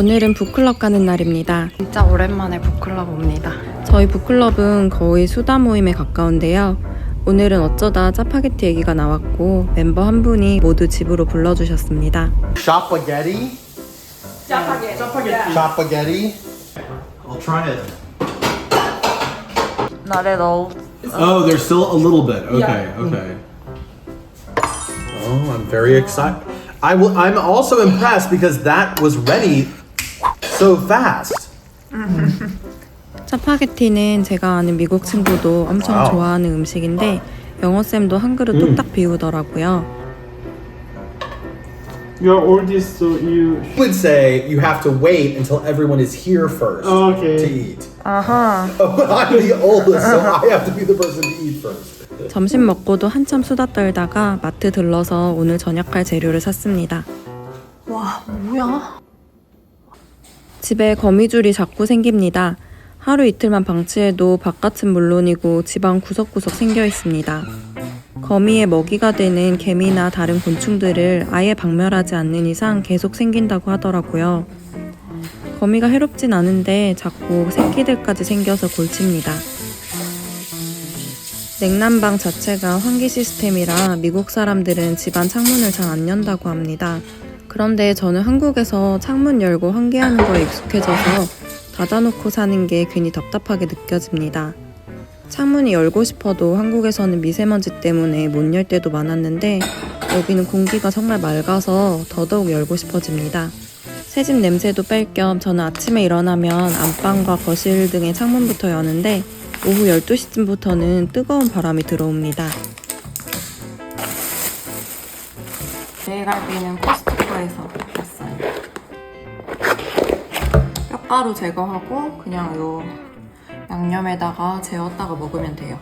오늘은 북클럽 가는 날입니다. 진짜 오랜만에 북클럽 옵니다. 저희 북클럽은 거의 수다 모임에 가까운데요. 오늘은 어쩌다 짜파게티 얘기가 나왔고 멤버 한 분이 모두 집으로 불러주셨습니다. Chapagetti? Chapagetti? I'll try it. Not at all. Oh, there's still a little bit. Okay, okay. Oh, I'm very excited. I'm also impressed because that was ready so fast. 짜파게티는 제가 아는 미국 친구도 엄청 와우. 좋아하는 음식인데 영어쌤도 한 그릇 뚝딱 비우더라고요. You are oldest, so you. I would say you have to wait until everyone is here first Okay. to eat. 아하. I'm the oldest, so I have to be the person to eat first. 점심 먹고도 한참 수다 떨다가 마트 들러서 오늘 저녁할 재료를 샀습니다. 와, 뭐야? 집에 거미줄이 자꾸 생깁니다. 하루 이틀만 방치해도 바깥은 물론이고 집안 구석구석 생겨 있습니다. 거미의 먹이가 되는 개미나 다른 곤충들을 아예 박멸하지 않는 이상 계속 생긴다고 하더라고요. 거미가 해롭진 않은데 자꾸 새끼들까지 생겨서 골칩니다. 냉난방 자체가 환기 시스템이라 미국 사람들은 집안 창문을 잘 안 연다고 합니다. 그런데 저는 한국에서 창문 열고 환기하는 거에 익숙해져서 닫아놓고 사는 게 괜히 답답하게 느껴집니다. 창문이 열고 싶어도 한국에서는 미세먼지 때문에 못 열 때도 많았는데 여기는 공기가 정말 맑아서 더더욱 열고 싶어집니다. 새집 냄새도 뺄 겸 저는 아침에 일어나면 안방과 거실 등의 창문부터 여는데 오후 12시쯤부터는 뜨거운 바람이 들어옵니다. 내일갈비는 코스트코에서 샀어요. 뼈가루 제거하고 그냥 요 양념에다가 재웠다가 먹으면 돼요.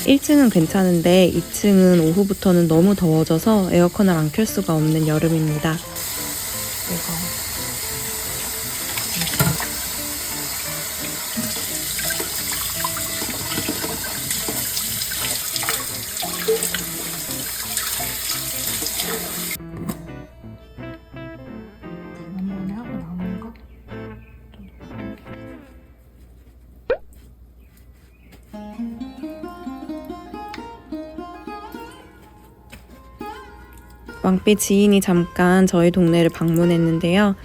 1층은 괜찮은데 2층은 오후부터는 너무 더워져서 에어컨을 안 켤 수가 없는 여름입니다. 이거 왕삐 지인이 잠깐 저희 동네를 방문했는데요.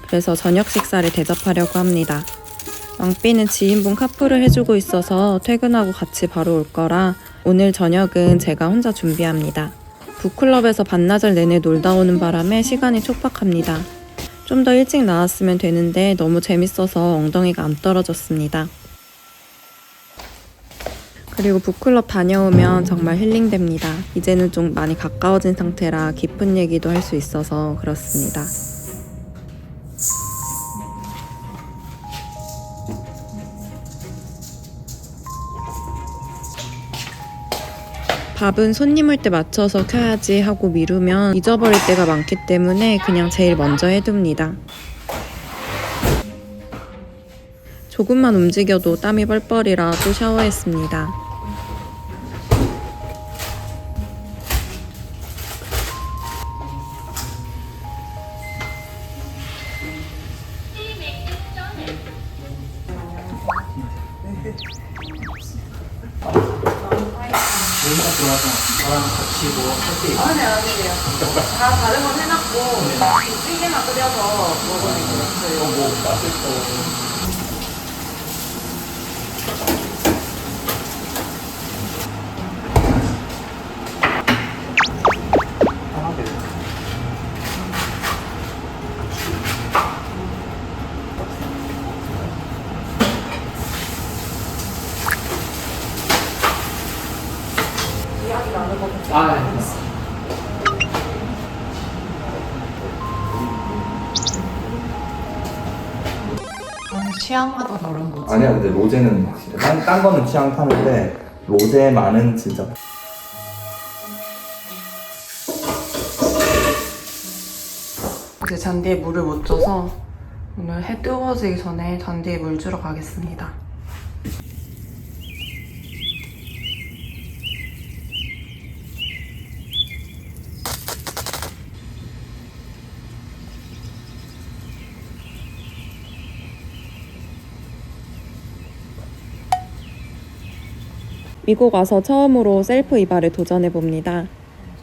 그래서 저녁 식사를 대접하려고 합니다. 왕삐는 지인분 카풀을 해주고 있어서 퇴근하고 같이 바로 올 거라 오늘 저녁은 제가 혼자 준비합니다. 북클럽에서 반나절 내내 놀다 오는 바람에 시간이 촉박합니다. 좀 더 일찍 나왔으면 되는데 너무 재밌어서 엉덩이가 안 떨어졌습니다. 그리고 북클럽 다녀오면 정말 힐링됩니다. 이제는 좀 많이 가까워진 상태라 깊은 얘기도 할 수 있어서 그렇습니다. 밥은 손님 올 때 맞춰서 켜야지 하고 미루면 잊어버릴 때가 많기 때문에 그냥 제일 먼저 해둡니다. 조금만 움직여도 땀이 뻘뻘이라 또 샤워했습니다. 아니에요. 다 다른 건 해놨고 찌개만 끓여서 먹으면 돼요. 취향마다 다른 거지. 아니야, 근데 로제는 확실해. 딴 거는 취향 타는데 로제만은 진짜. 이제 잔디에 물을 못 줘서 오늘 해 뜨거워지기 전에 잔디에 물 주러 가겠습니다. 미국 와서 처음으로 셀프 이발을 도전해봅니다.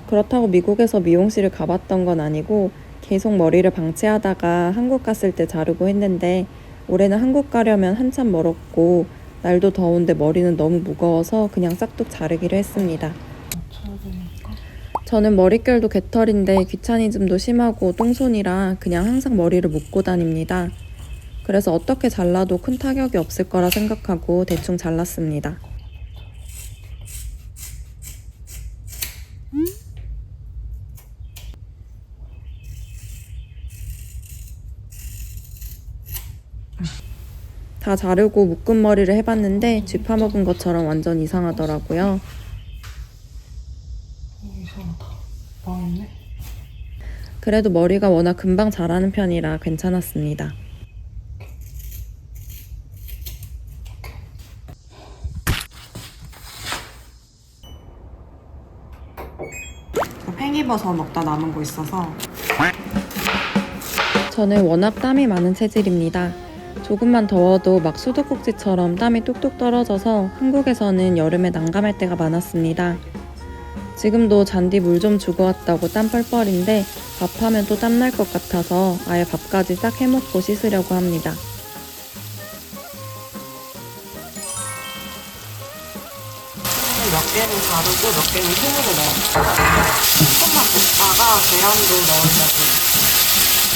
그렇다고 미국에서 미용실을 가봤던 건 아니고 계속 머리를 방치하다가 한국 갔을 때 자르고 했는데 올해는 한국 가려면 한참 멀었고 날도 더운데 머리는 너무 무거워서 그냥 싹둑 자르기로 했습니다. 저는 머릿결도 개털인데 귀차니즘도 심하고 똥손이라 그냥 항상 머리를 묶고 다닙니다. 그래서 어떻게 잘라도 큰 타격이 없을 거라 생각하고 대충 잘랐습니다. 다 자르고 묶은 머리를 해봤는데 쥐 파먹은 것처럼 완전 이상하더라고요. 이상하다. 망했네. 그래도 머리가 워낙 금방 자라는 편이라 괜찮았습니다. 팽이버섯 먹다 남은 거 있어서 저는 워낙 땀이 많은 체질입니다. 조금만 더워도 막 수도꼭지처럼 땀이 뚝뚝 떨어져서 한국에서는 여름에 난감할 때가 많았습니다. 지금도 잔디 물 좀 주고 왔다고 땀 뻘뻘인데 밥하면 또 땀날 것 같아서 아예 밥까지 싹 해먹고 씻으려고 합니다. 몇 개는 자르고 몇 개는 통으로 넣어. 조금만 볶다가 계란도 넣으려고.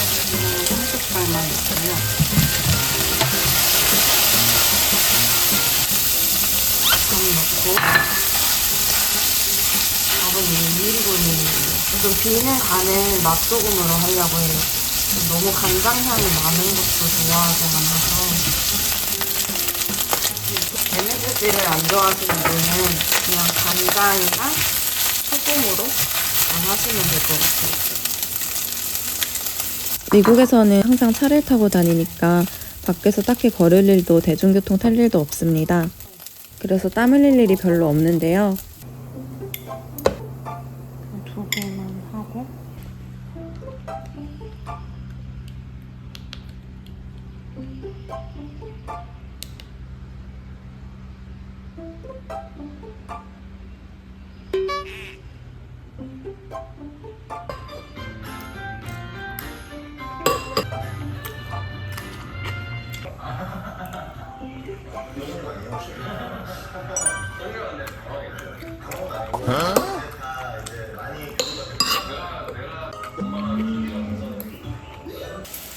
색깔만 있어요. 좀 넣고 밥은 2인분이에요. 좀 비는 간을 맛소금으로 하려고 해요. 너무 간장향이 많은 것도 좋아하지 않아서. MSG를 안 좋아하시는 분은 그냥 간장이랑 소금으로 하시면 될 것 같아요. 미국에서는 항상 차를 타고 다니니까 밖에서 딱히 걸을 일도 대중교통 탈 일도 없습니다. 그래서 땀 흘릴 일이 별로 없는데요. 2개만 하고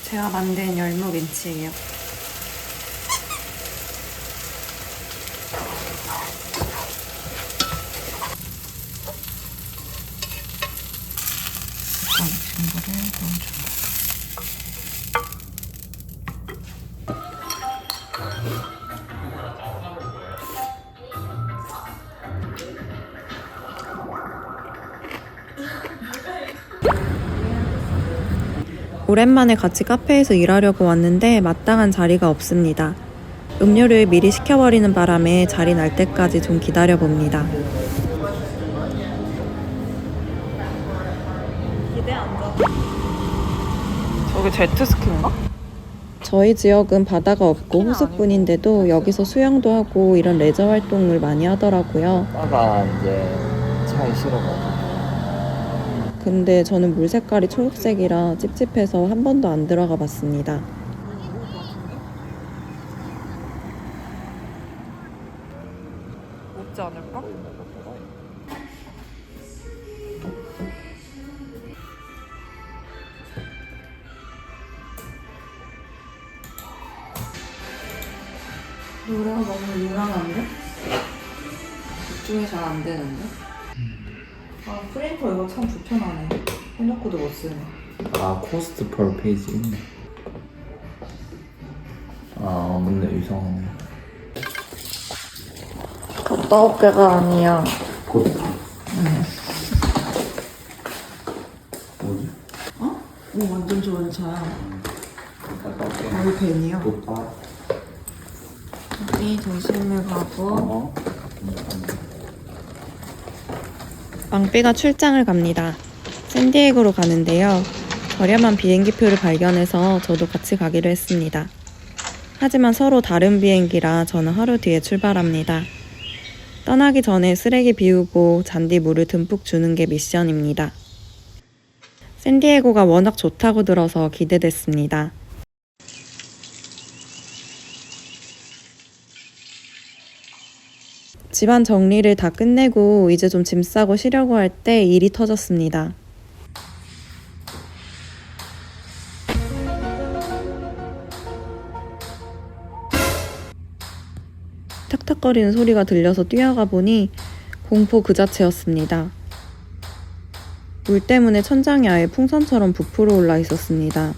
제가 만든 열무김치예요. 전분을 넣어줘요. 오랜만에 같이 카페에서 일하려고 왔는데 마땅한 자리가 없습니다. 음료를 미리 시켜버리는 바람에 자리 날 때까지 좀 기다려봅니다. 저게 제트스키인가? 저희 지역은 바다가 없고 호수뿐인데도 여기서 수영도 하고 이런 레저 활동을 많이 하더라고요. 바가 이제 차에 실어가지고. 근데 저는 물 색깔이 초록색이라 찝찝해서 한 번도 안 들어가 봤습니다. 없지 않을까? 노래가 너무 유명한데? 집중이 잘 안 되는데? 아, 프린터 이거 참 불편하네. 해놓고도 못 쓰네. 아, 코스트 per 페이지 있네. 아, 맞네. 이상하네. 갔다 올게가 아니야. 코스트. 뭐지? 어? 오, 완전 좋은 차야. 갔다 올게. 거의 벤이야. 좋다. 여기 도심을 가고 왕삐가 출장을 갑니다. 샌디에고로 가는데요. 저렴한 비행기표를 발견해서 저도 같이 가기로 했습니다. 하지만 서로 다른 비행기라 저는 하루 뒤에 출발합니다. 떠나기 전에 쓰레기 비우고 잔디 물을 듬뿍 주는 게 미션입니다. 샌디에고가 워낙 좋다고 들어서 기대됐습니다. 집안 정리를 다 끝내고 이제 좀 짐 싸고 쉬려고 할 때 일이 터졌습니다. 탁탁거리는 소리가 들려서 뛰어가 보니 공포 그 자체였습니다. 물 때문에 천장이 아예 풍선처럼 부풀어 올라 있었습니다.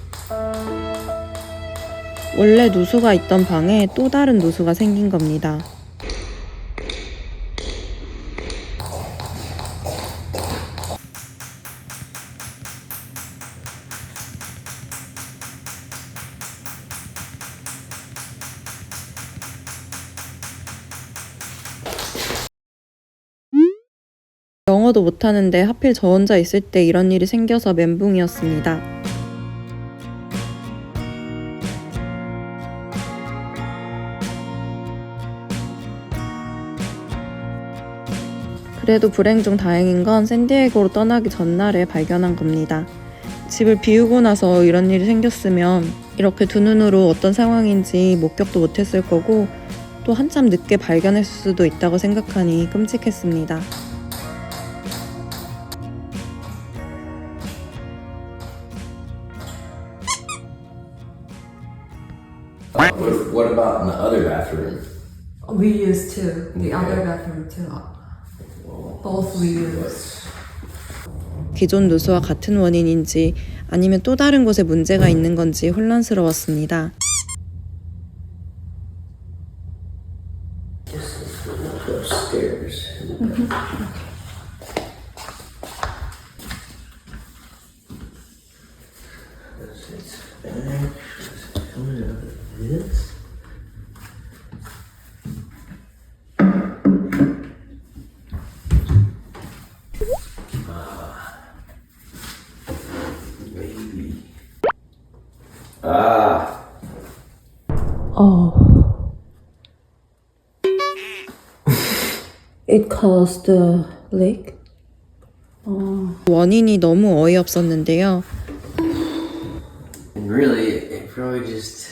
원래 누수가 있던 방에 또 다른 누수가 생긴 겁니다. 영어도 못하는데 하필 저 혼자 있을 때 이런 일이 생겨서 멘붕이었습니다. 그래도 불행 중 다행인 건 샌디에고로 떠나기 전날에 발견한 겁니다. 집을 비우고 나서 이런 일이 생겼으면 이렇게 두 눈으로 어떤 상황인지 목격도 못했을 거고 또 한참 늦게 발견했을 수도 있다고 생각하니 끔찍했습니다. What about in the other bathroom? We used to the other bathroom too. Both we used. 기존 누수와 같은 원인인지 아니면 또 다른 곳에 문제가 있는 건지 혼란스러웠습니다. Upstairs. This. Maybe. It caused the leak. 원인이 너무 어이없었는데요. And really, it probably just.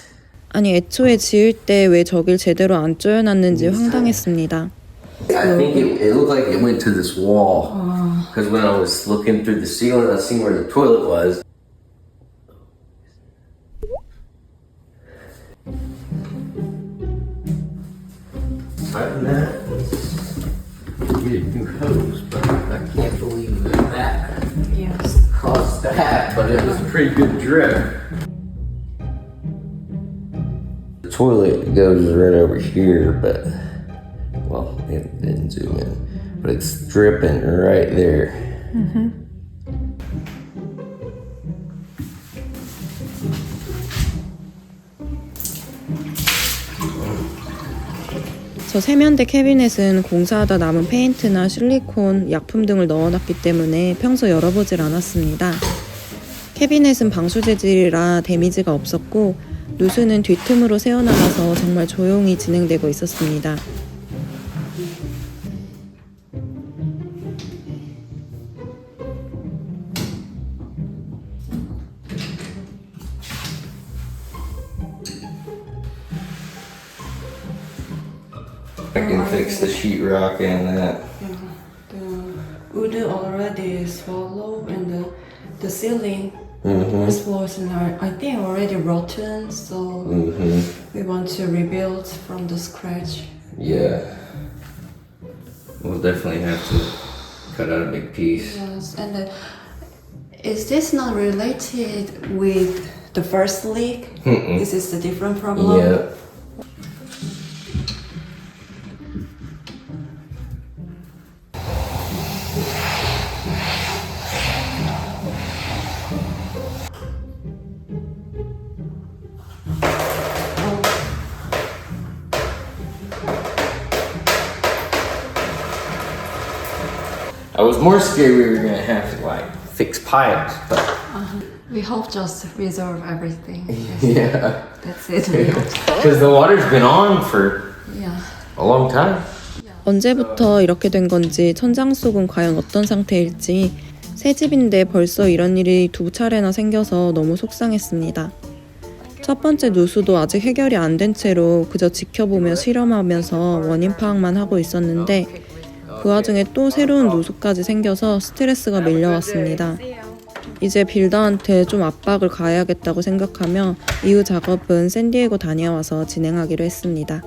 아니 애초에 지을 때 왜 저길 제대로 안 조여놨는지 황당했습니다. I think it looked like it went to this wall. Because when I was looking through the ceiling, I seen where the toilet was. Aside from that, we did new hose, but I can't believe that Yes. caused that. But it was a pretty good drip. The toilet goes right over here, but well, it didn't zoom in, but it's dripping right there. 저 세면대 캐비넷은 공사하다 남은 페인트나 실리콘, 약품 등을 넣어놨기 때문에 평소 열어보질 않았습니다. 캐비넷은 방수 재질이라 데미지가 없었고 누수는 뒤틈으로 새어나가서 정말 조용히 진행되고 있었습니다. I can fix the sheetrock and that. The wood already swallowed and the ceiling this was I think already rotten, so we want to rebuild from the scratch. Yeah. We'll definitely have to cut out a big piece. Yes, and is this not related with the first leak? This is a different problem. Yeah. I was more scared we were gonna have to like fix pipes, but We hope just resolve everything. yeah, That's it. We hope. because the water's been on for Yeah. a long time. 언제부터 이렇게 된 건지 천장 속은 과연 어떤 상태일지 새 집인데 벌써 이런 일이 2차례나 생겨서 너무 속상했습니다. 첫 번째 누수도 아직 해결이 안 된 채로 그저 지켜보며 실험하면서 원인 파악만 하고 있었는데 그 와중에 또 새로운 누수까지 생겨서 스트레스가 밀려왔습니다. 이제 빌더한테 좀 압박을 가해야겠다고 생각하며 이후 작업은 샌디에고 다녀와서 진행하기로 했습니다.